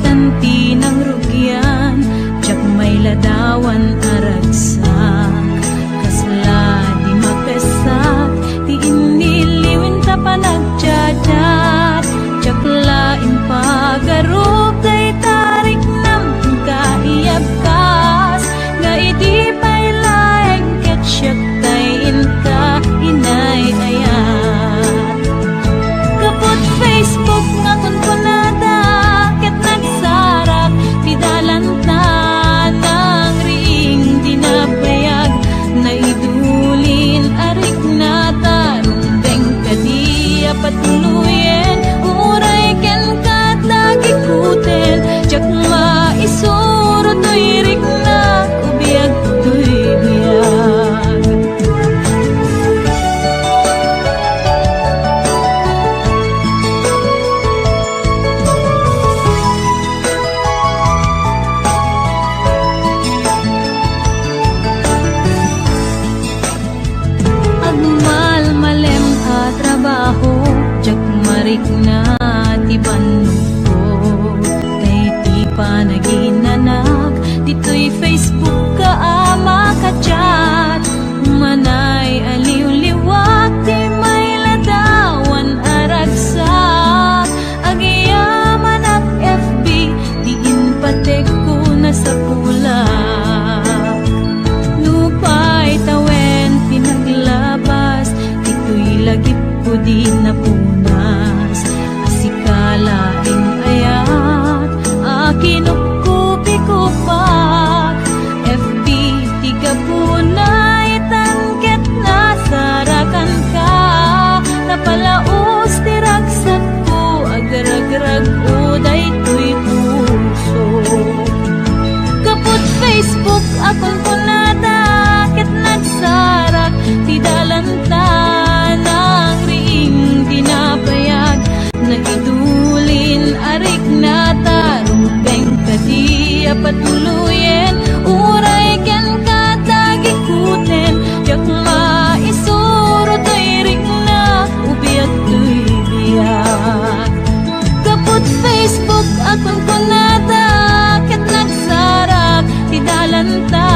tanti ng rugyan, jak may ladawan aragsak, kasla di mapesak, di iniliwin ta panagjadat, jak lain pagarup day tarik nam kaiyabkas, nga iti pay laeng ketsyat tayin ka inay ayat. Kapot Facebook nga kunkunada, ket nagsarak ti dalanta ng ring dinapayag, naidulin arik na tarumbeng kadi apatuluyen, uray ken kat nagikuten, jak maisuro to'y rik na ubiyag to'y biyag. Agmal malem a trabaho, jak marik na ti banko, tay ti panaginanak, dito'y Facebook ka ama ka-chat, manay aliw-liwak, ti may ladawan aragsak, agiyaman ak FB, di inpatek ko na sa pulak. Lupay tawen pinaglabas, dito'y lagip ko di napunas, asikalaing ayat, akinupkupi-kupak, FB tiga punay tangket na sarakan ka, napalaos tiragsak ko, agragrag uday to'y puso. Kaput Facebook akong kunada, ket nagsarak ti dalanta ng ring dinapayag, naidulin arik na tarumbeng kadi apatuluyen, uray ken katagikuten, jak maisuro to'y rik na ubiyag to'y biyag. Kaput Facebook akong kunada, ket nagsarak ti dalanta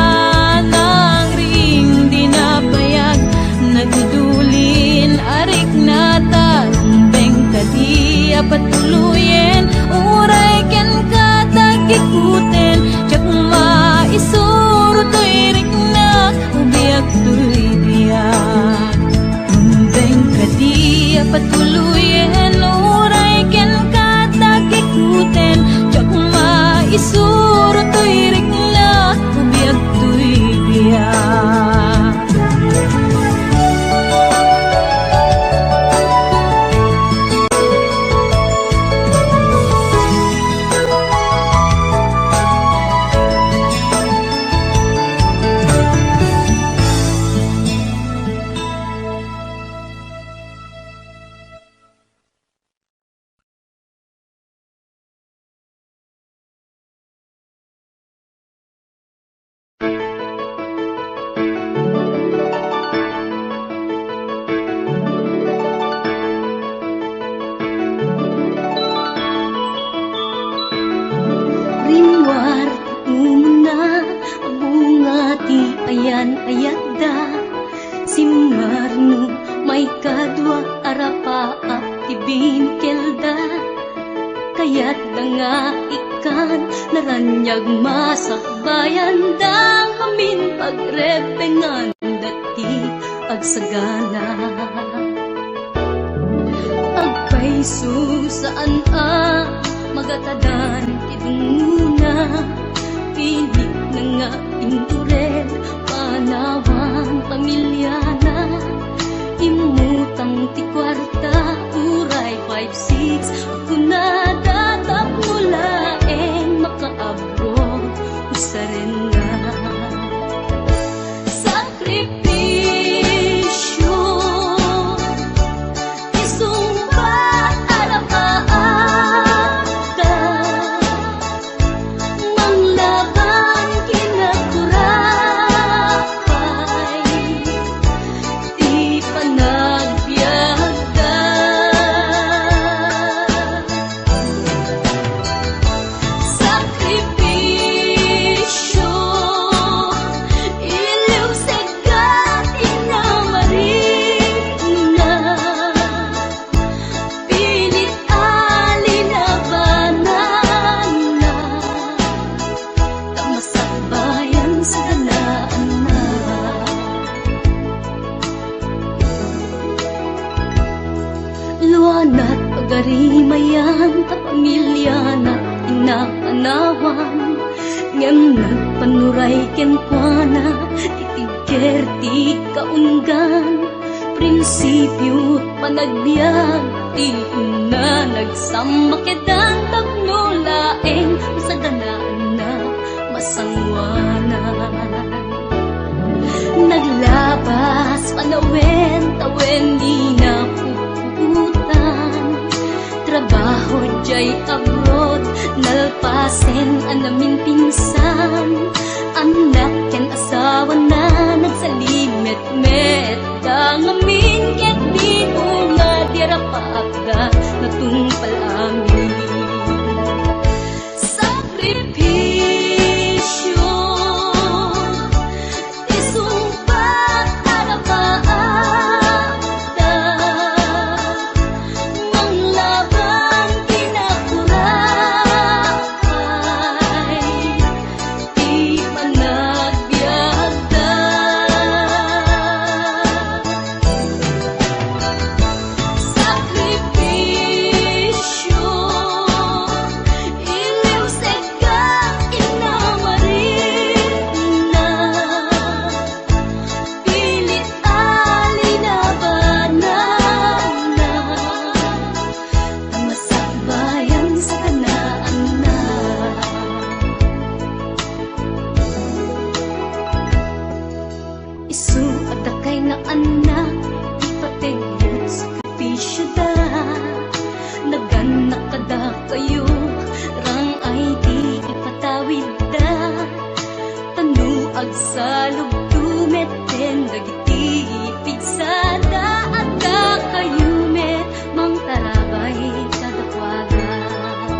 ng ring dinapayag, nagdudulin arik na tarumbeng kadi apatuluyen, uray ken katagikuten, jak maisuro to'y rik na ubiyag to'y biyag. Tumbeng kadi apatuluyen, uray ken katagikuten, jak maisuro to'y rik na ubiyag to'y biyag. Rimwar umuna bunga ti ayan ayadda, simmarno may kadwa arapaap ti binkelda, kayat da nga ikan naranyag masakbayan da, amin pagrepengan dati agsagana. Agpaiso saan magatadan idunguna, pilit na nga induren panawang pamilyana, imutang ti kwarta uray 5-6, kunada tapnulaeng makaabot usaren nga. Sakripisyo isumbat alapaata, manglaban kinakurapay, di panagbiagda. pinapanawan ngem nagpanuray ken kuana titigger ti kaunggan prinsipyo panagbiag ti una nagsammakedan tagnulaeng masaganaan na masangwanan naglabas panawen tawen di na puputan trabaho jay abroad nalpasen anamin pinsan anak ken asawa na nagsalimet-met dangamin ket di nga dirapagda natungpal amin sakripisyo isumpat arapaagda manglaban kinakurakay di panagbiagda sakripisyo iliw seka inamarin na pilit alinabanan na masakbayan sa kanaan na isu at akay na anak ipatingin sakripisyo da naganak kada kayo rang ay di ipatawid da tanuag sa lugdumet ten dagiti pigsada at da kayo met mang tarabay kadakwagan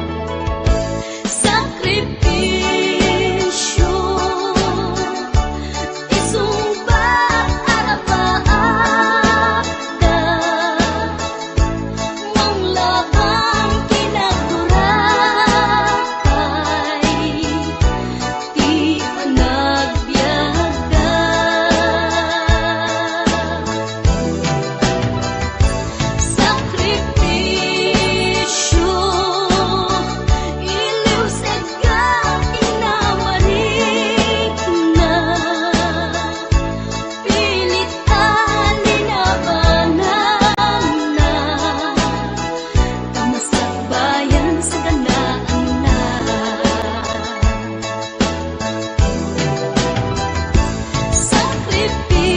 sakripisyo isumbat arapaagda manglaban kinakurakay di panagbiagda sakripisyo iliw seka inamarik na pilit alinabanan na tamasakbayan sa ganaan na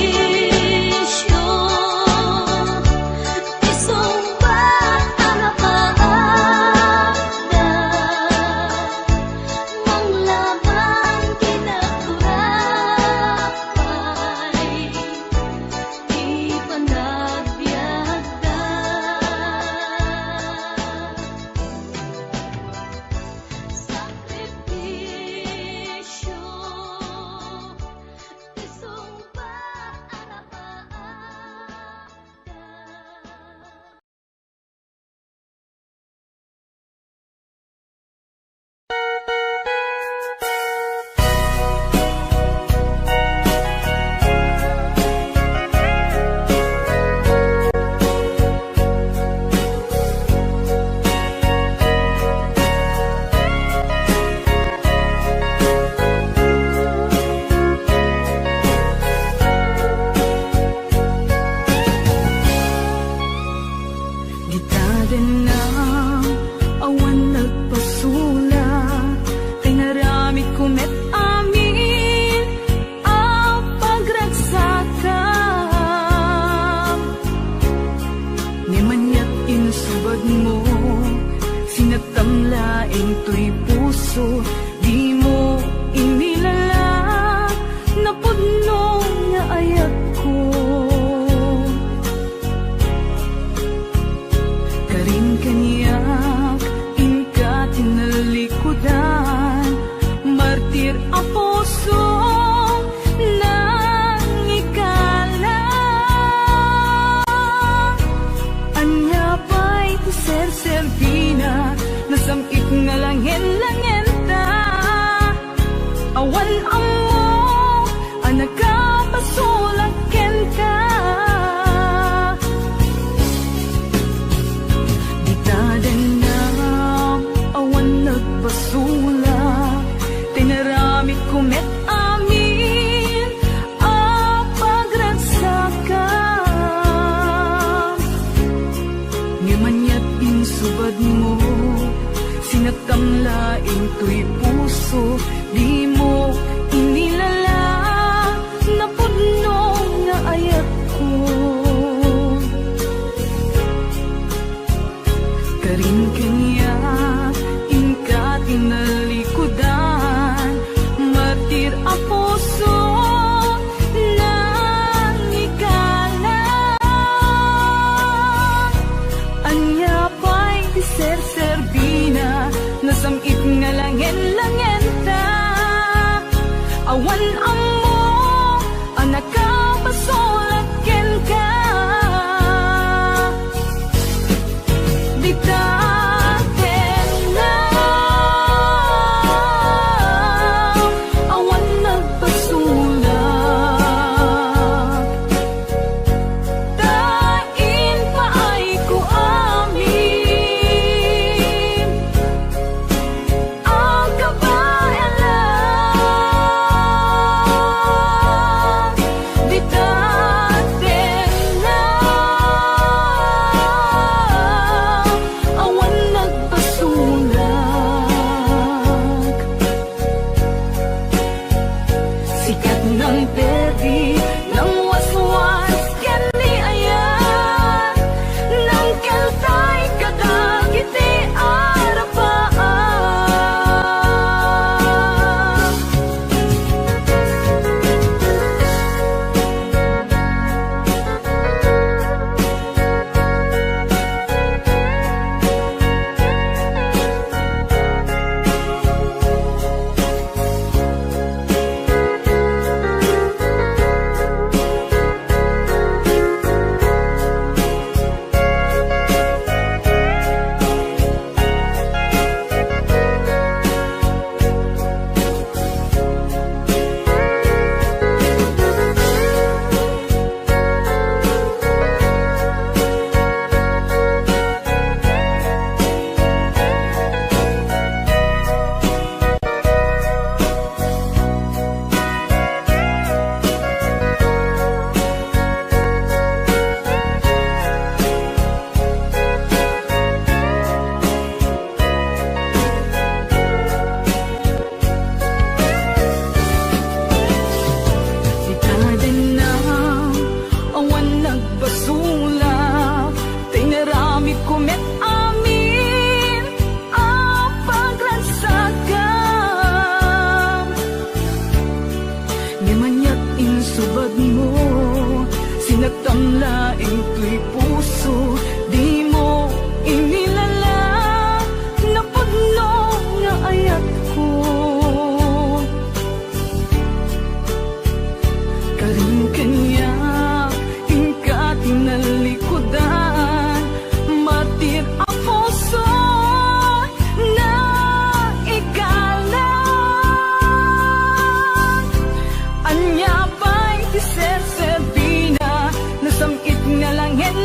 sakripisyo isumbat arapaagda manglaban kinakurakay di panagbiagda sakripisyo isumbat arapaagda Gitaden na awan nagpasula kay naramid kumet amin ang pagragsakan ni manyat insubad mo sinatamlaeng to'y puso di mo inilala na pudno nga ayat ko karin kaniyak inka tinalikudan martir a puso nang ikala anya pa'y ser servina nasamit nga langin-langenta laing tuy puso, di mo inilala na pudno nga ayat ko. Karin kanya ingka tinalikudan, martir ang puso nang ikala. Anya pa'y ser-serbina, nasamit nga langen-langen ta. Awan amo, anak ka basulat ken ka. Dita laing tuy puso, di mo inilala na pudno nga ayat ko. Karin kanya ingka tinalikudan, martir ang puso na ikala. Anya ba'y tiser-serbina, nasamit nga langen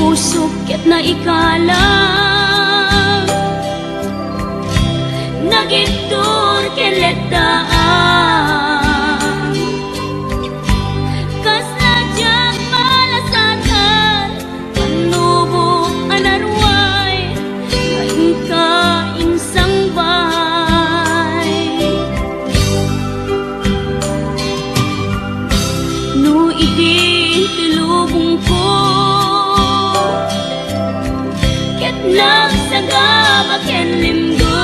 puso ket na ikalang nagitur keletaan kas najak malasatan panubo anarway ngayon ka insang bahay no idin tilubong ko ket nagsagaba ken limgo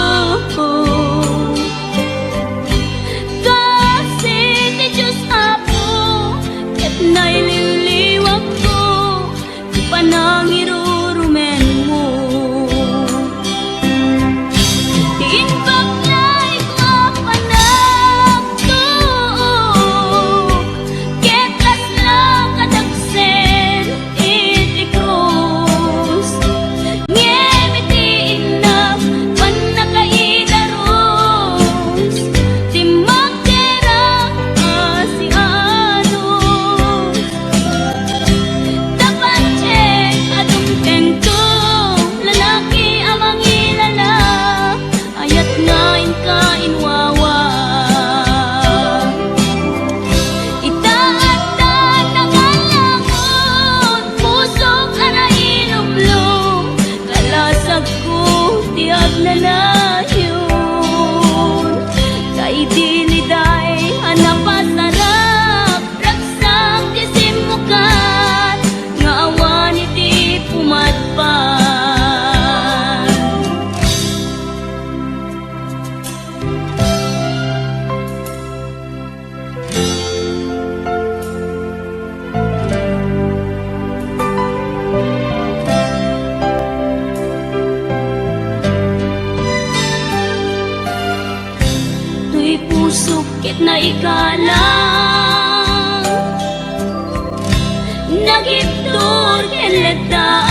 kasi ti Diyos Apo ket naililiwag ko ti panangirurumen mo ti inbaklay ko panagtuok ket kasla kadagsen iti krus ngemi ti inam panakaidaros ti magdera asianos dapat check adung tengko lalaki amang ilala ayat ngain ka inwawa itaat na nangalangon pusok ana ilumlum kalasag ko tiag na layon kay diliday hanapasarap raksang disimukan nga awan iti pumatpan tuy puso ket na ikalang nagitur keletaan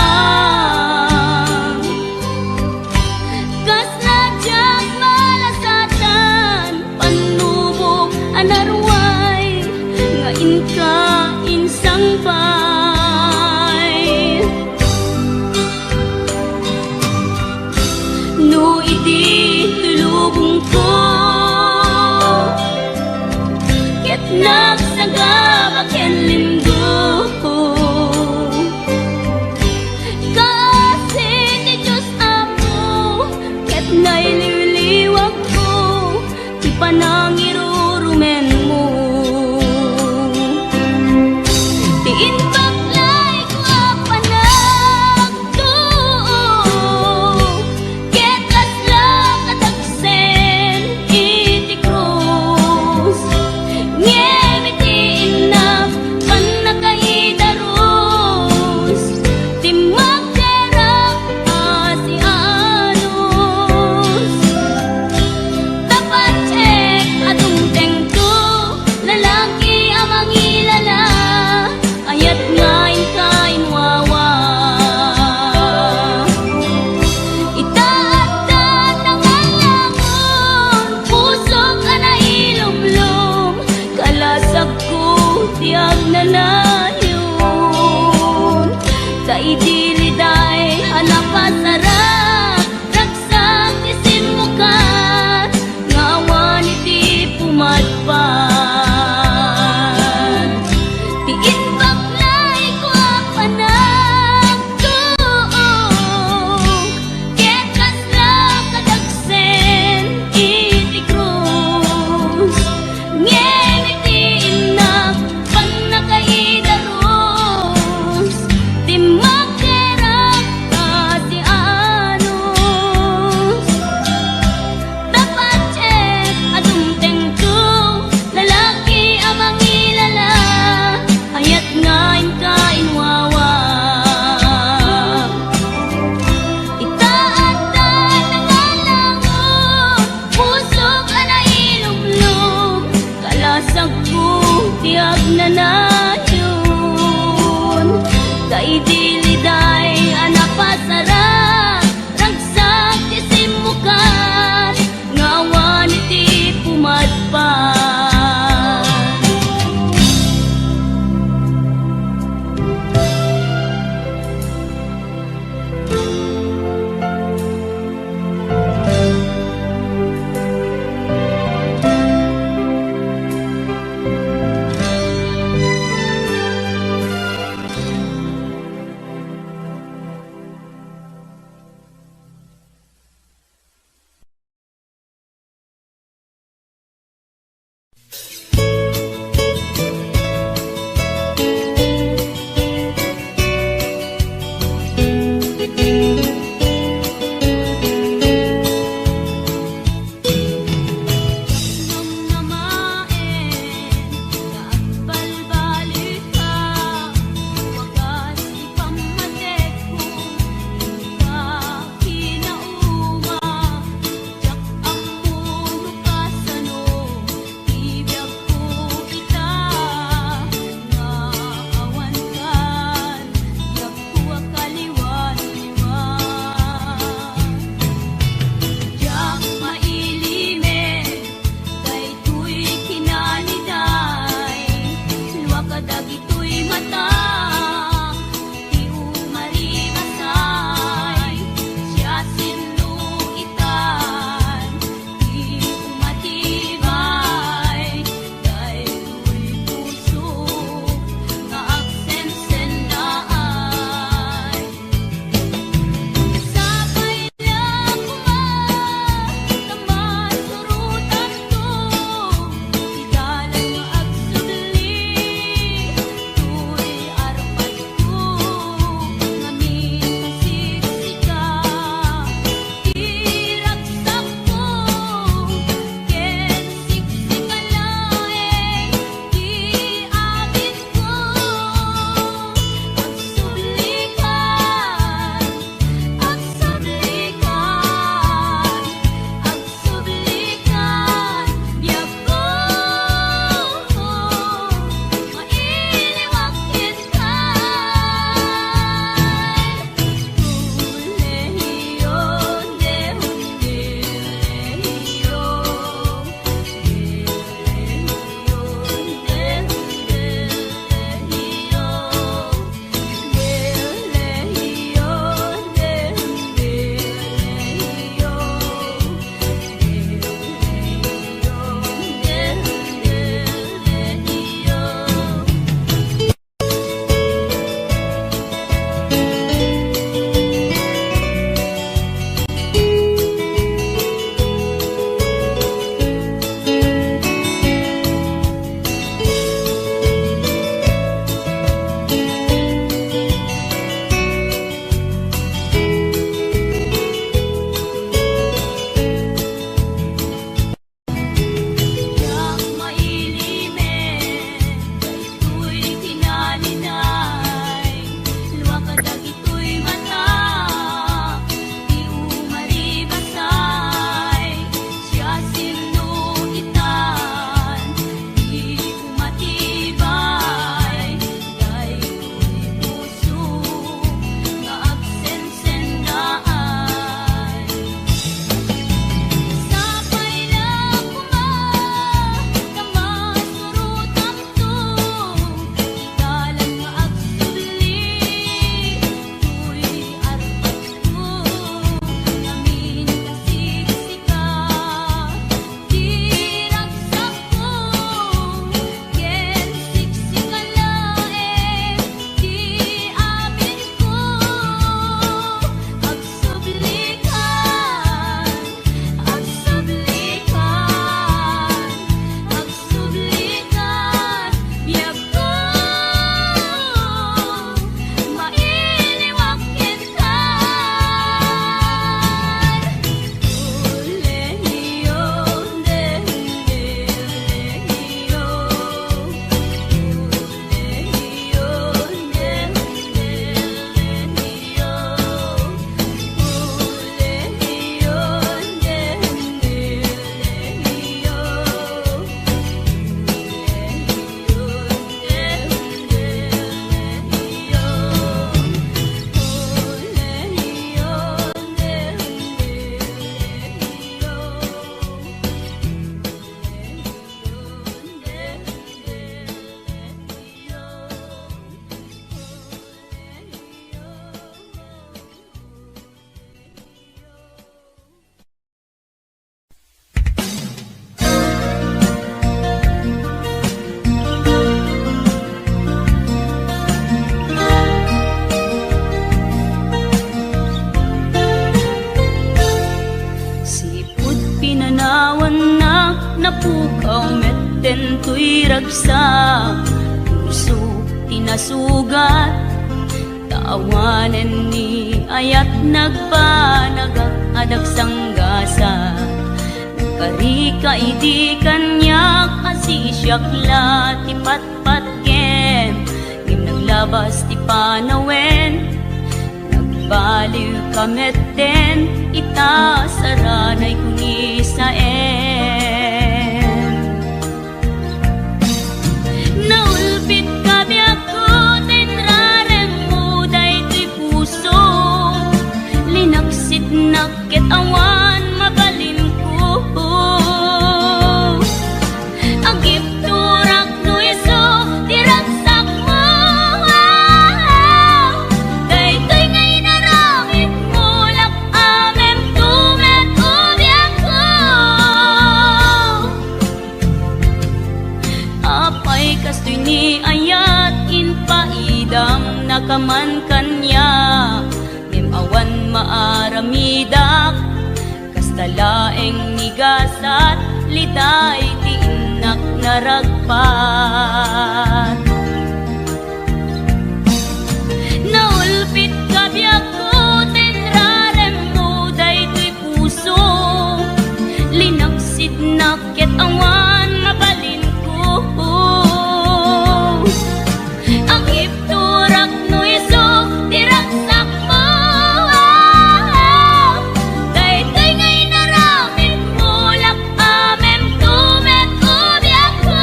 kas najak malasatan panubok anarway ngayon ka insang bay no idi tulubong ko ket nagsagaba ken limgo kasi ti Diyos Apo ket naililiwag ko ti panangirurumen mo ti inbaklay ko panagtuok ket kasla kadagsen iti krus ngemi ti inam panakaidaros ti magdera asianos dapat check adung tengko lalaki amang ilala ayat tuy ragsak, puso tinasugat, taawanan ni ayat nagpanagak adak sanggasa. Karika idi kanyak asisyak ti patpatken, ngim naglabas ti panawen, nagbaliw kameten, ita saranay kuni saen. Naulpit kami ako, tenrarem mo daytoy puso, linaksit nakit awan mabalin ko. Agip turak no iso, diragsak mo, daytoy ngay naramit mo, lak amem tumet ubiak ko. Apay kastoy ni ayat inpaidam nakaman kanya, ngem awan maaramidak, kastalaeng nigasat, liday ti inak naragpat. Naulpit kabiyak ko, tenrarem mo daytoy puso, linaksid nakit awan mabalin ko. Ang ipturak no iso, diragsak mo, daytoy ngay naramit mo, lak amem tumet ubiak ko.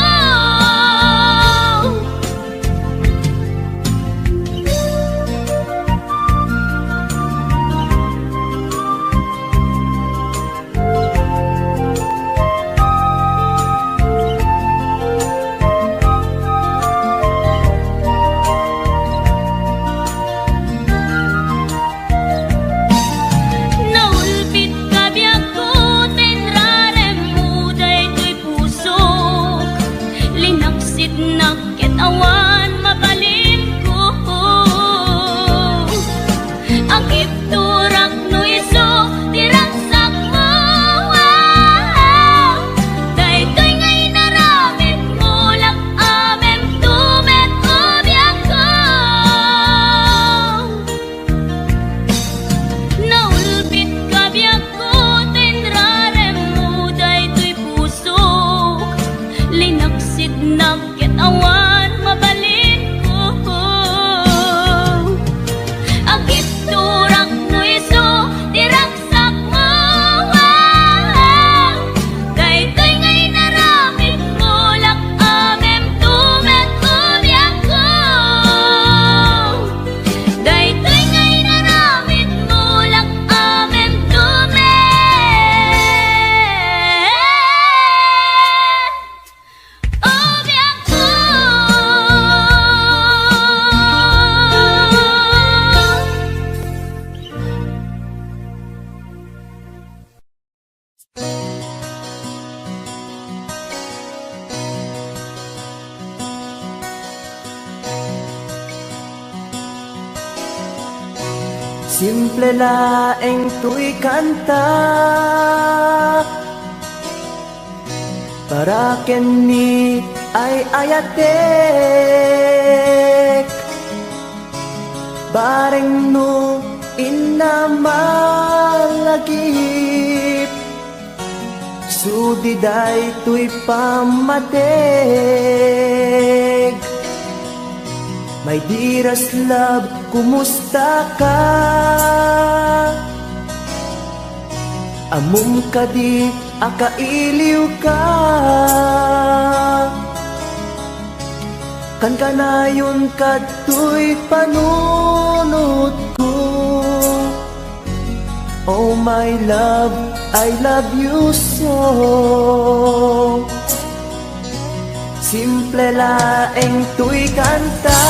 Naulpit kabiyak ko, tenrarem mo daytoy puso, linaksit nakit awan mabalin ko. Ang ipturak no iso, diragsak mo, daytoy ngay naramit mo, lak amem tumet ubiak ko. Naulpit kabiyak ko, tenrarem mo daytoy puso, linaksid nakit awan mabalin ko. Agip turak no iso, diragsak mo, daytoy ngay naramit mo, lak amem tumet ubiak ko. Daytoy ngay naramit mo, lak amem tumet ubiak ko. Simple laeng tuy kanta, para kenni ay ayatek, bareng no inamalagip, sudiday tuy pamateg. My dearest love, kumusta ka? Amum ka di akailiw ka, kan kanayon kato'y panunod ko. Oh my love, I love you so. Simple laeng tuy kanta,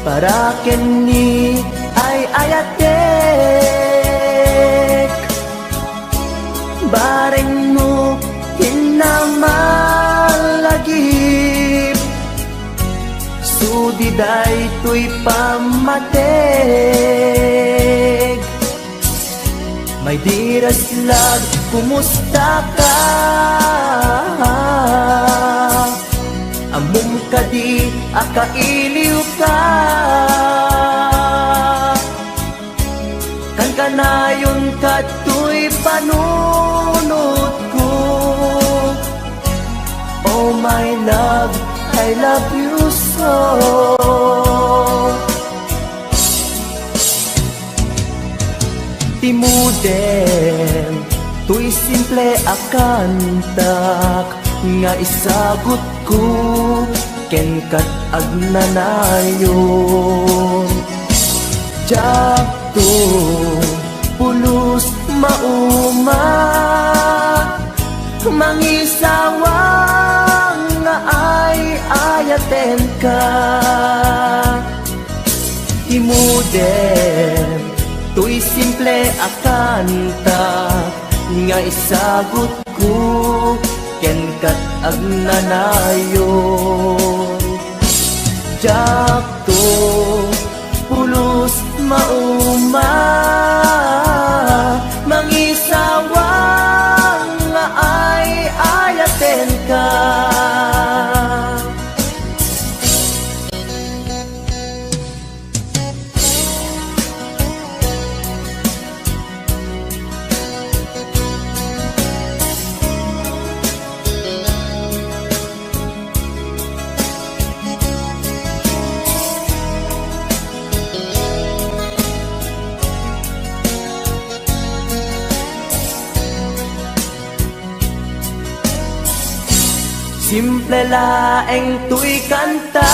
para kenni ay ayatek, bareng mo hinamalagip, sudiday tuy pamateg. My dearest love, kumusta ka? Amom ka di, akailiw ka. Kan kanayon ka tuy panunod ko. Oh my love, I love you so. Timuden, tuy simple akantak, nga isagot ko, ken kat agnanayon. Jakto, pulos mauma, mangisawang nga ay ayaten ka. Timuden, tuy simple akanta, nga isagot ko, ken kat agnanayon. Jakto, pulos mauma, mangisawang nga ay ayaten ka. Simple laeng tuy kanta,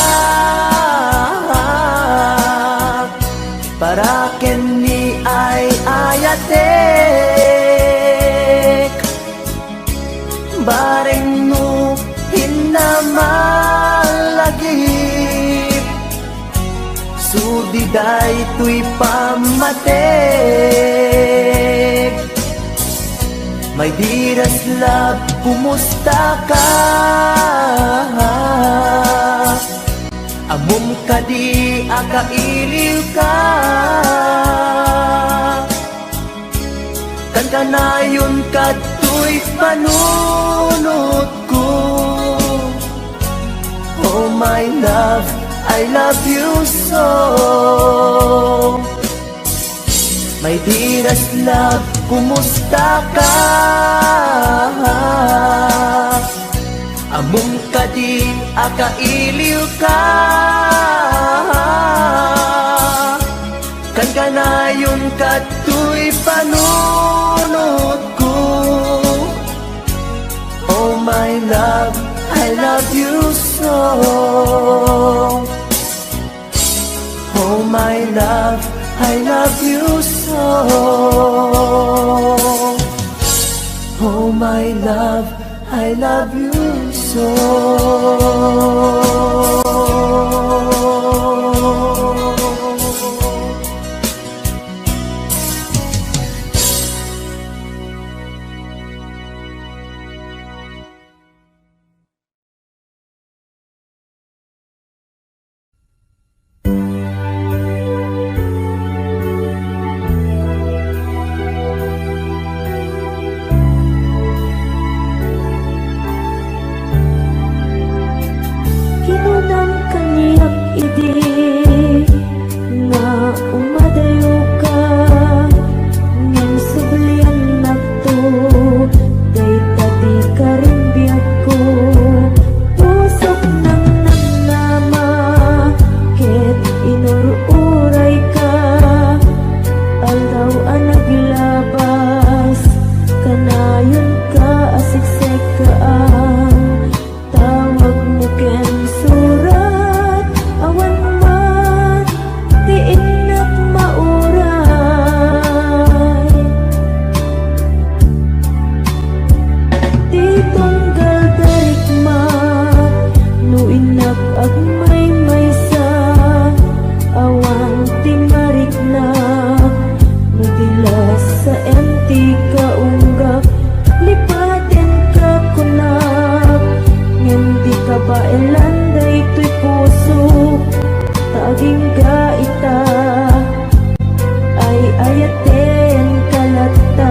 para ken ni ay ayatek. Bareng no hinamalagip, sudiday tuy pamatek. My dearest love, kumusta ka? Amom ka di, akailiw ka. Kan kanayon ka tuy panunod ko. Oh my love, I love you so. My dearest love, kumusta ka? Amom ka di, akailiw ka. Kan kanayon ka tuy panunod ko. Oh my love, I love you so. Oh my love, I love you so. Oh my love, I love you so. Ayaten kalata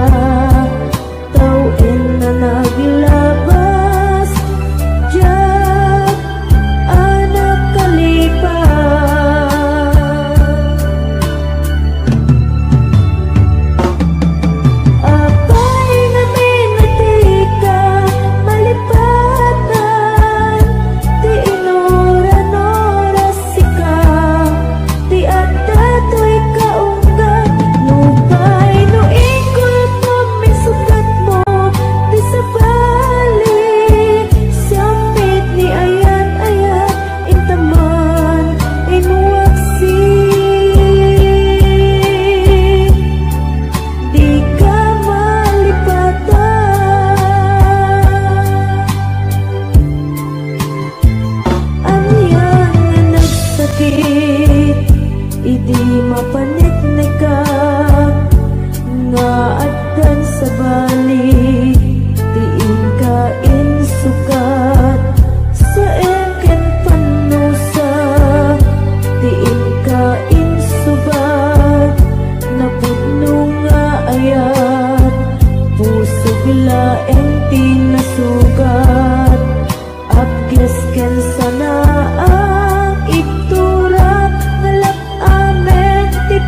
mapanitnig ka nga addan sa bali, tiin ka insukat sa ekin panusa, tiin ka insubat napudno nga ayat, pusog laeng tinasugat, abges ken sana ang iktura ngalap amen ti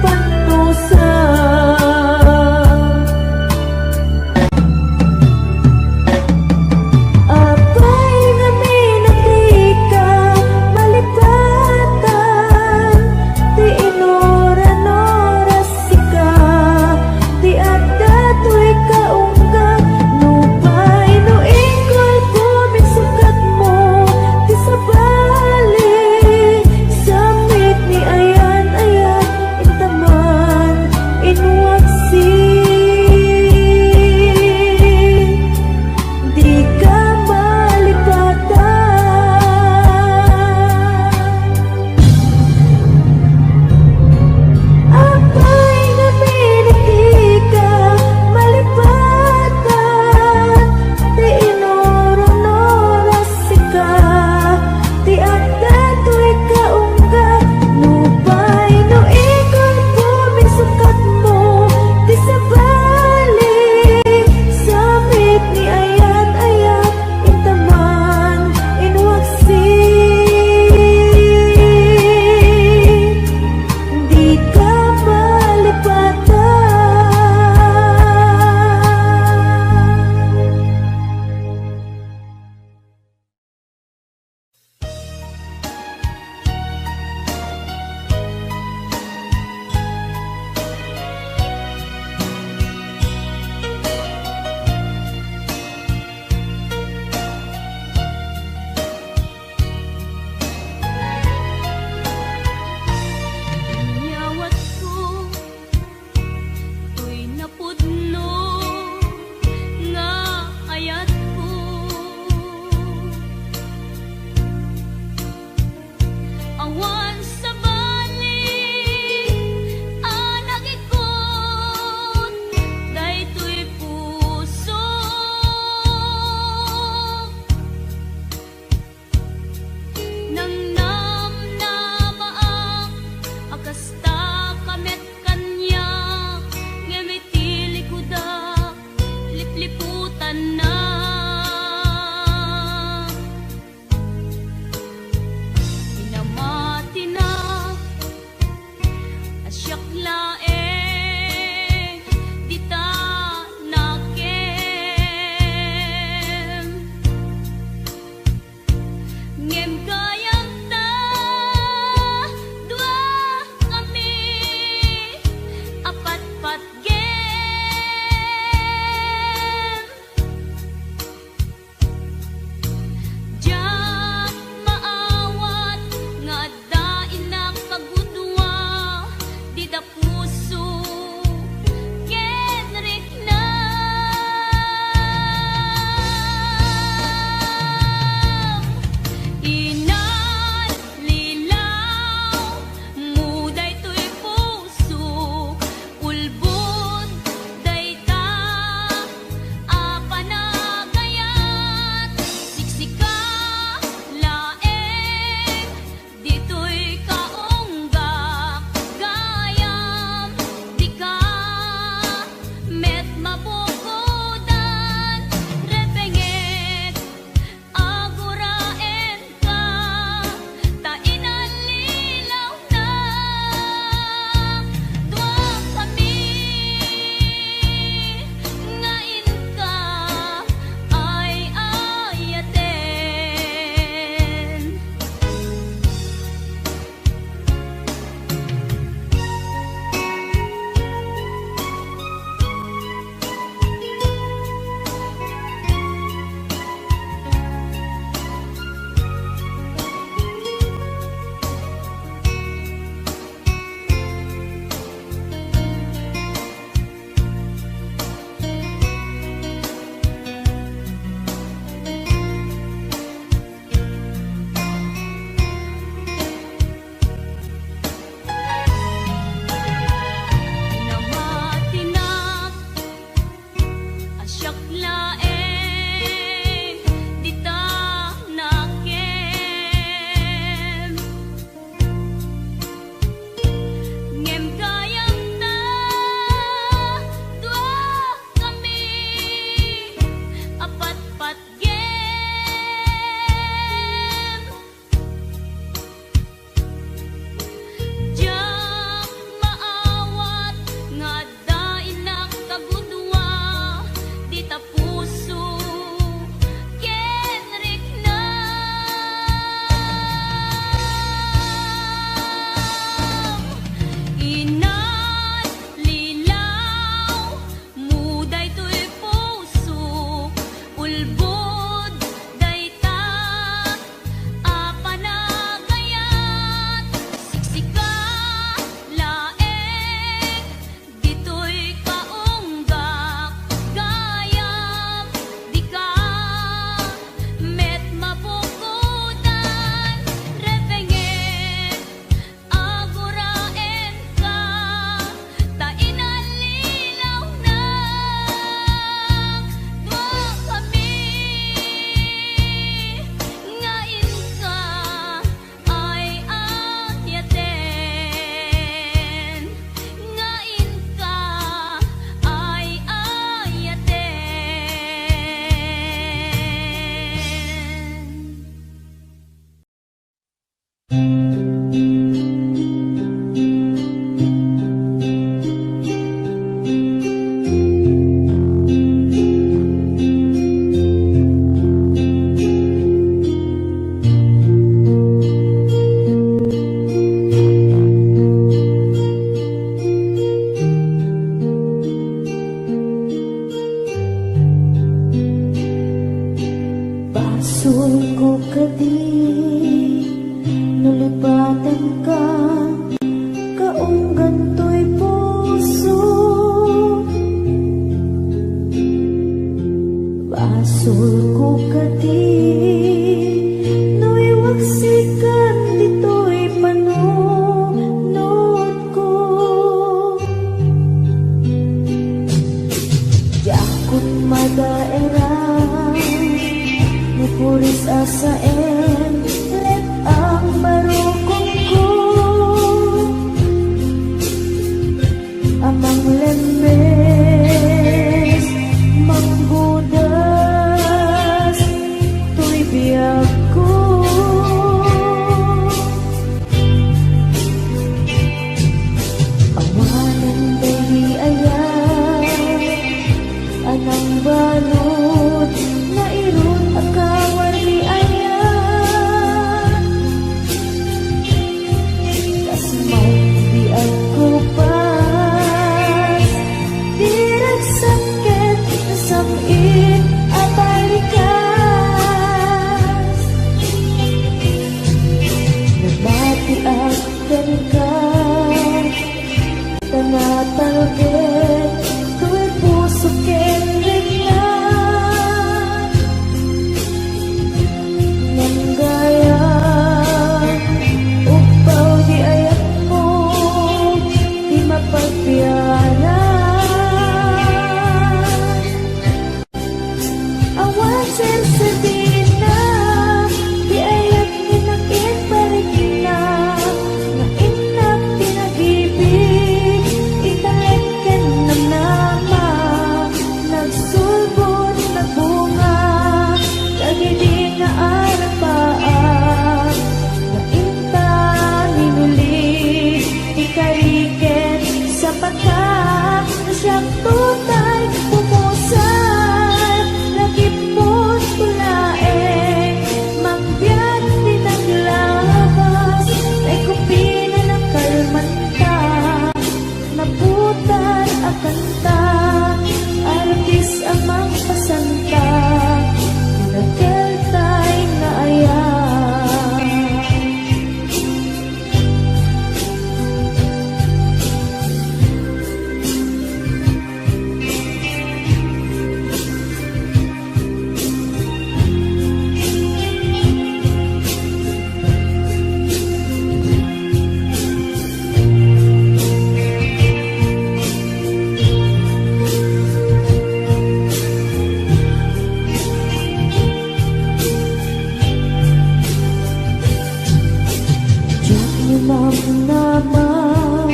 namnaman.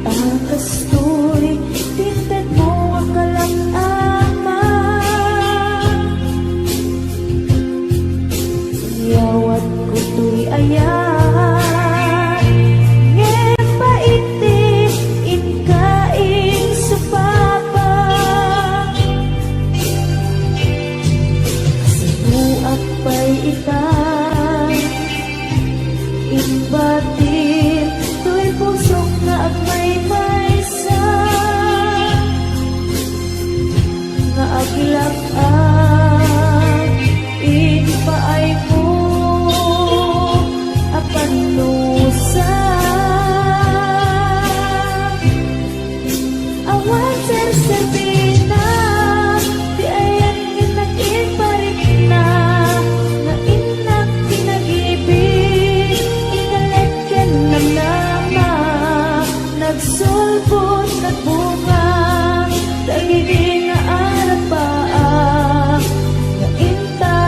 Takas to'y tinted mo ang kalak-aman. Yawat ko to'y ayan, ngayon pa itik inkain supapa. Sinuak pa'y itan, imbatin to'y pusok na agmay-maysa. Nga aglak-an, inpaay mo apan nusa. Awan ser-serbina, di ayan nginakin parik na. Nga inak pinag-ibig, inalet yan namnama. Nagsulbot, nagbunga, dagiti nga arap paa. Nga inta,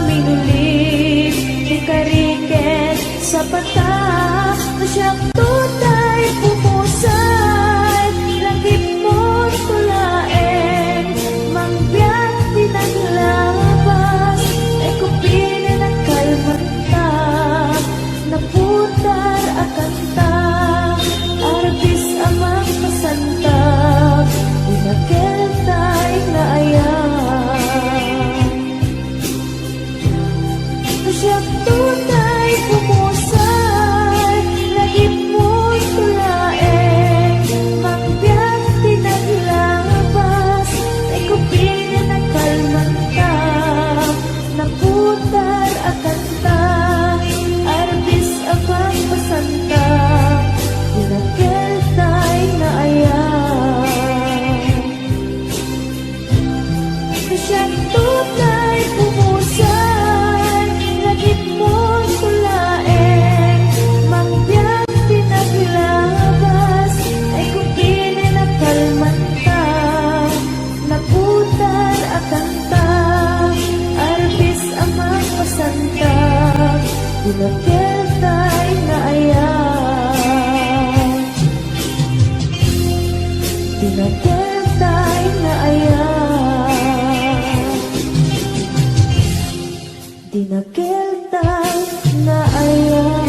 minulit, di kariket sa bata. Na siyang tutay pumusay, langit mo tulaeng. Mangbiyak pinaglabas, ay kupinin ang kalmanta. Naputar akanta, arbis amang pasanta. Inakeltay na ayan, na siyang tunay pumusay, lagip mo tulaeng. Mangbiyak pinaglabas, ay kupinin ang kalmanta. Naputar akanta, arbis amang pasanta. Inakeltay na ayan, na siyang tunay pumusay, lagip mo tulaeng. Mangbiyak pinaglabas, ay kupinin ang kalmanta. Naputar akanta, arbis amang pasanta. Inakeltay na ayan, inakeltay na ayan, inakeltay na ayan.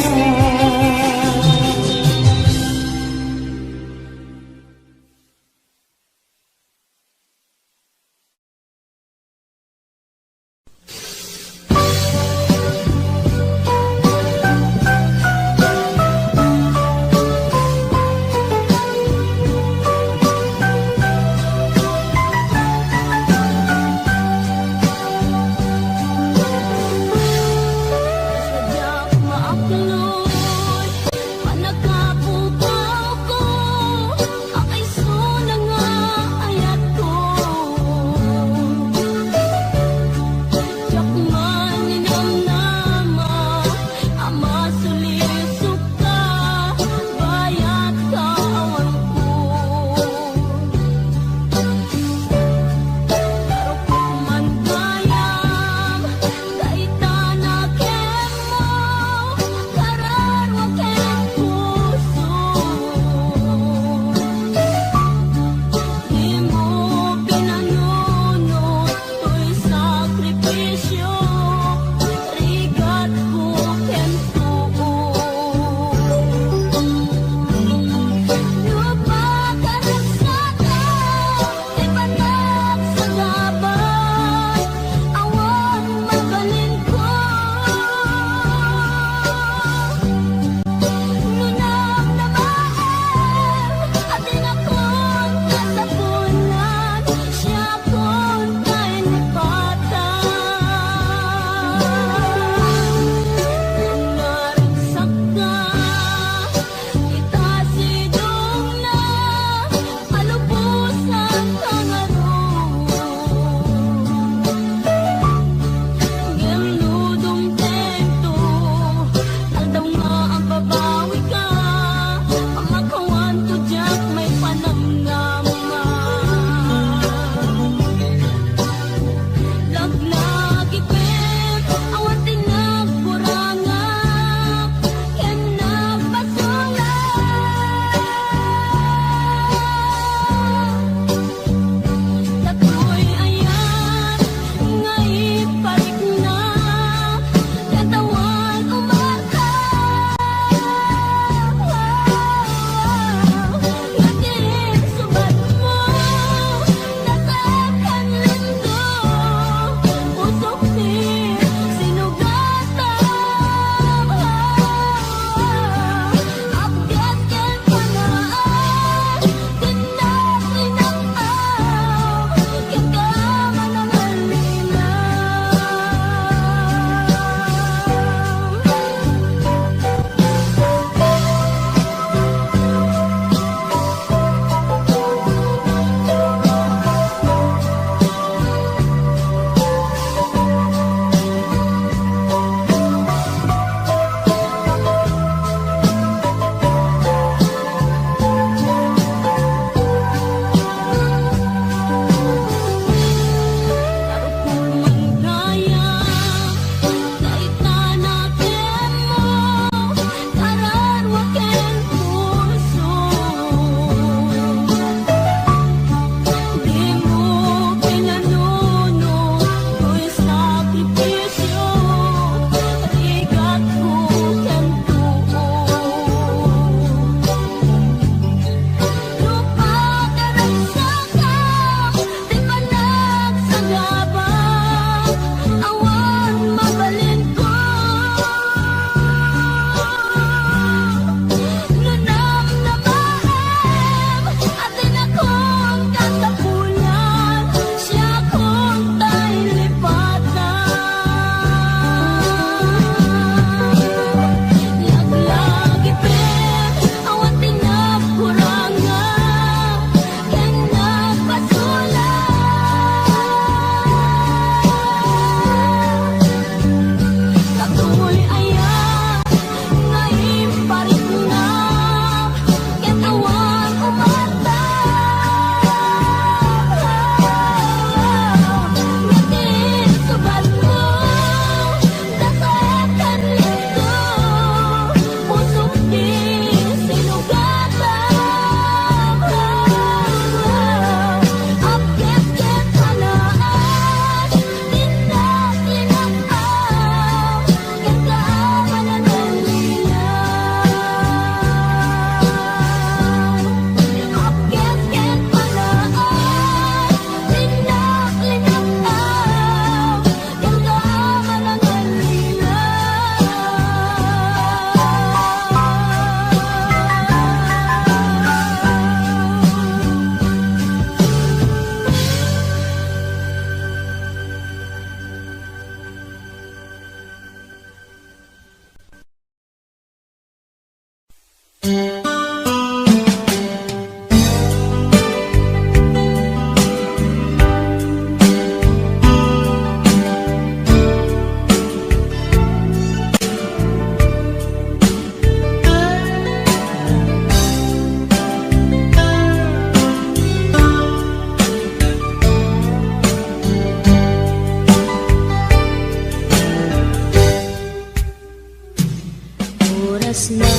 oras na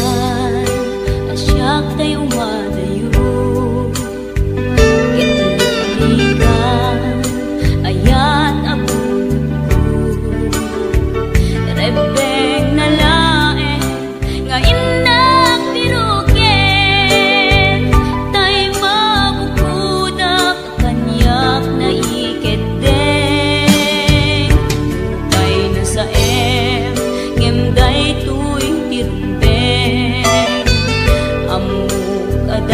asyak tayo madayo. Italikan ayat abong rebeng na lae nga inak biruken tay mabukudak kanyak na iketeng kay na sa ngemday tuwing tirumpeng amuk at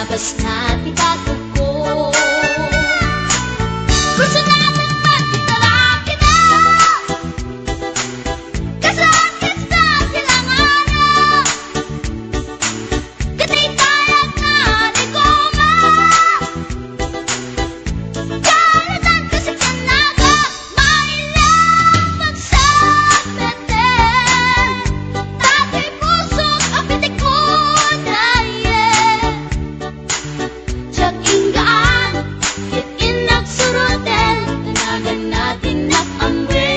labas na tikatog ko. Gusto natin magkitalaki na kasakit sa silanganan. Katay tayag na ligoma kalitan kasi kanaga mailang magsabeten. Dati pusok apitik ko daye Tiyak inggaan Kit inagsuroten Tanagan natin nakambe.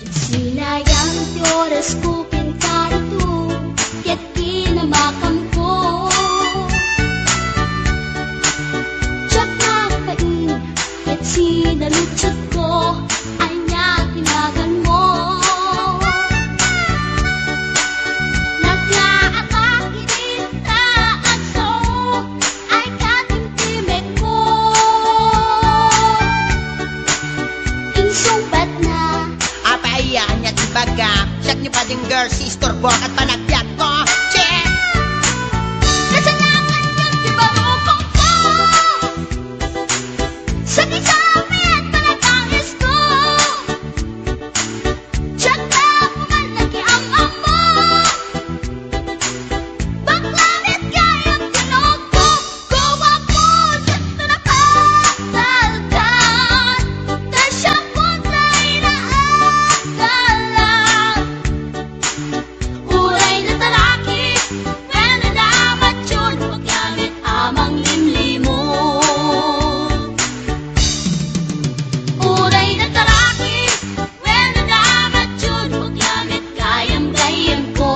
Sinayang ti oras ko pinkarito Ket kinamakam ko Tiyak napain Ket sinalutsot ko Ay niya tinagan mo. Naglaatang inita at so Ay katimtimek ko. Insumpat na Apaiyan niya di baga Siyak niyo pa din girl, sister, buwak at panagbiat ko. Check! Kasalanan yun, di ba rukong ko? Sa kisabi at panagangis ko Tiyak na pumalaki ang amo. Baklanit kayang tinog ko Gawa ko sa tunapagdaldan Tasyang puntay na agalan. Uray na talaki When nalamat yun Paggamit amang limlimo. Uray na talaki When nalamat yun Paggamit gayam-gayam ko.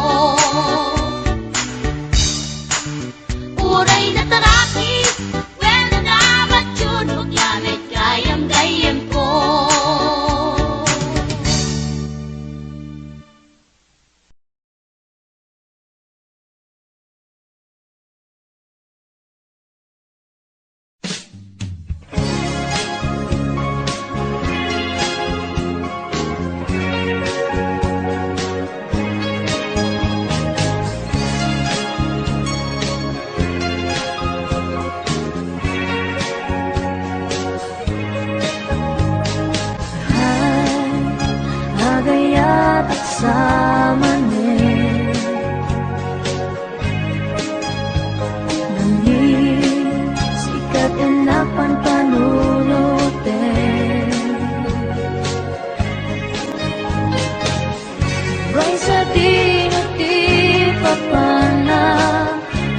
Uray na talaki When nalamat yun Paggamit gayam-gayam ko. Agayat at samanin Nangin sikat enapan panunutin Ray sa dinuti papana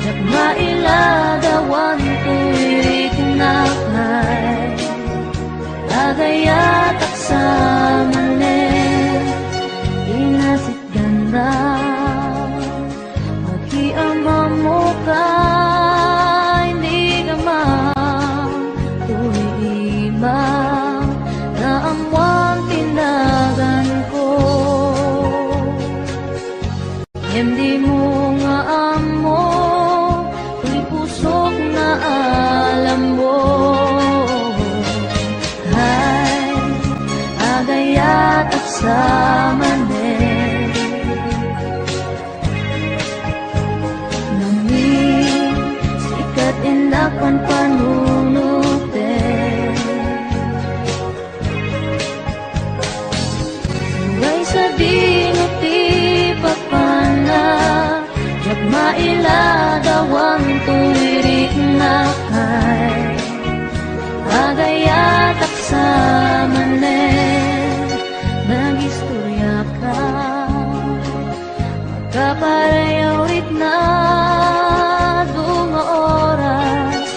Tiyak mailagawan tuwirik na kay Agayat at samanin Inasit ganda Maghiama mo ka Hindi ka tuwima Na amuang tinagan ko Hindi mo nga amo Tuy pusok na alam mo Hay agayat at samanin Nangin sikat inapan panunutin Uray sa dinuti papana Tiyak mailagawang tuwirik na kay Agayat at samanin Nagistorya ka Magkaparayawit na Dunga oras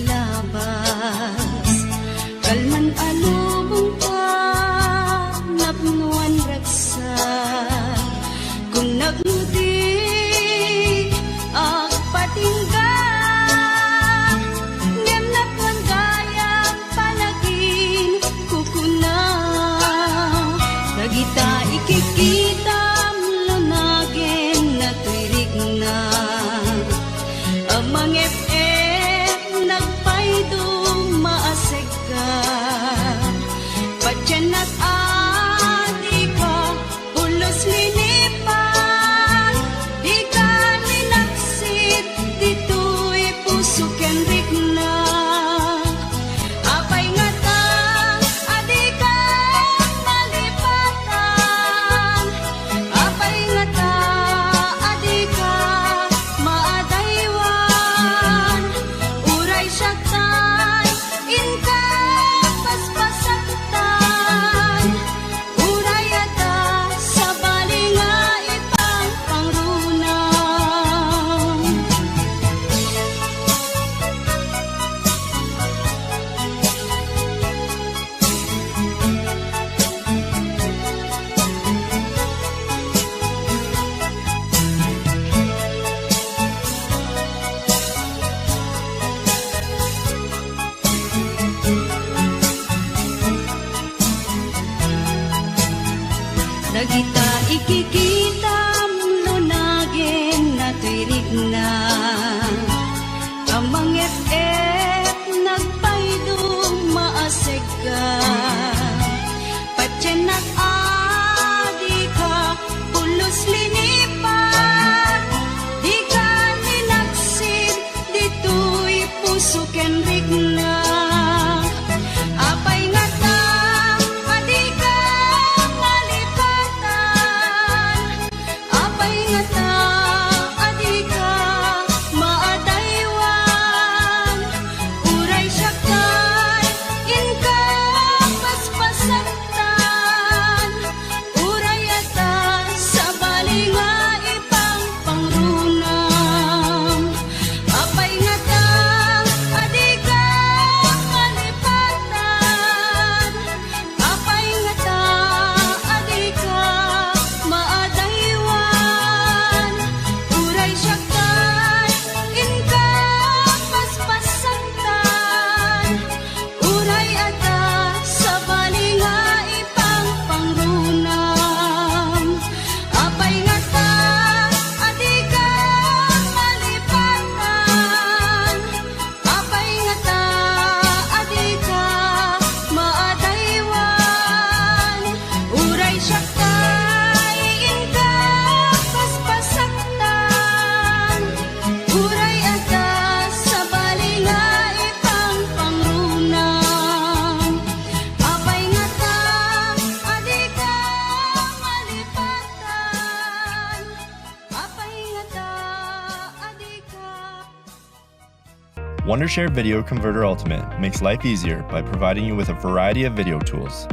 labas. Kalman alubong ka, napnuan raksa. Kung nagmudi, patingga. Ngem napnuan gayang panagin, kukuna. Nagita ikikita, lunagin na tuirig na. Amang FF nagpaydo maaseg ka. Patyan at adi ka, ulos linipan. Di ka ninaksit, dito'y puso ken rigna. Apay nga ta, adi ka malipatan. Apay nga ta, adi ka maadaywan. Uray siya tay, inka paspasaktan. Uray ata sa balinga ipang pangrunang. Nagita ikikita, lunagin na tuirig na. Amang FF nagpaydo maaseg ka. Patyan at adi ka, ulos linipan. Di ka ninaksid, dito'y puso ken rigna. Apay nga ta, adi ka malipatan. Apay nga ta, adi ka maadaywan. Uray siya kay, inka paspasaktan. Uray ata sa balinga ipang pangrunang. Apay nga ta, adi ka malipatan. Apay nga ta, adi ka maadaywan. Uray siya kay, inka paspasaktan. Uray ata sa balinga ipang pangrunang. Apay nga ta, adi ka malipatan. Apay nga ta, adi ka maadaywan. Uray siya kay, inka paspasaktan. Uray ata sa balinga ipang pangrunang. Apay nga ta, adi ka malipatan. Apay nga ta, adi ka. Wondershare Video Converter Ultimate makes life easier by providing you with a variety of video tools.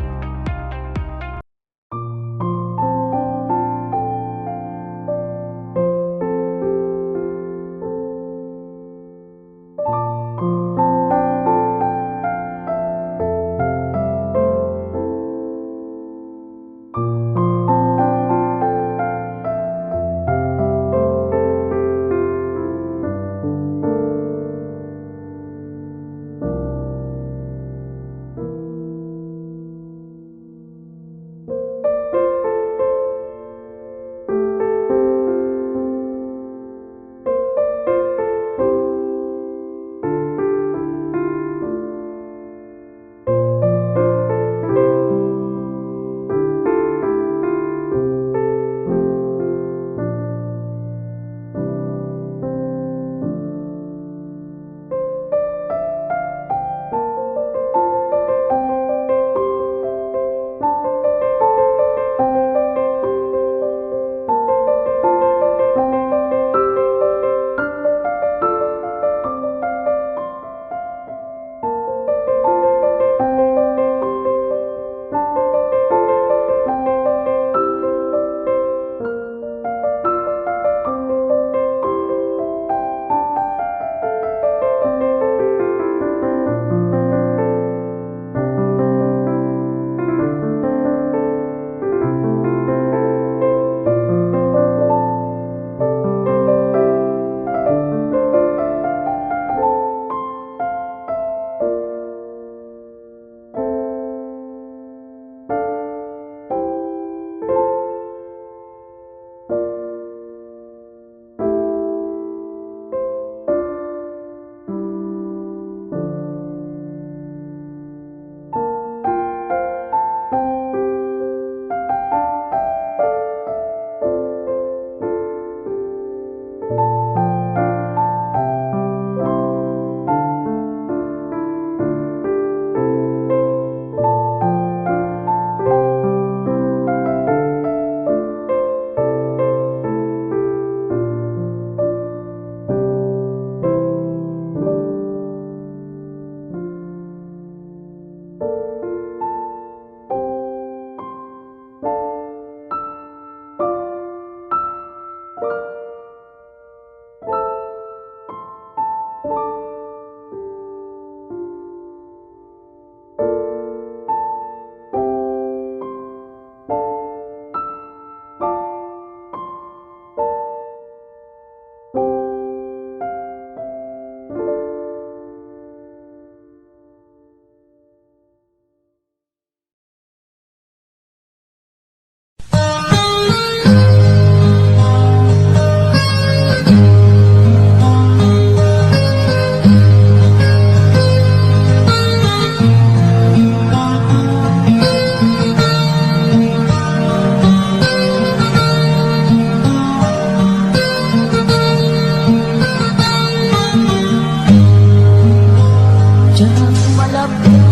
Diyan malapit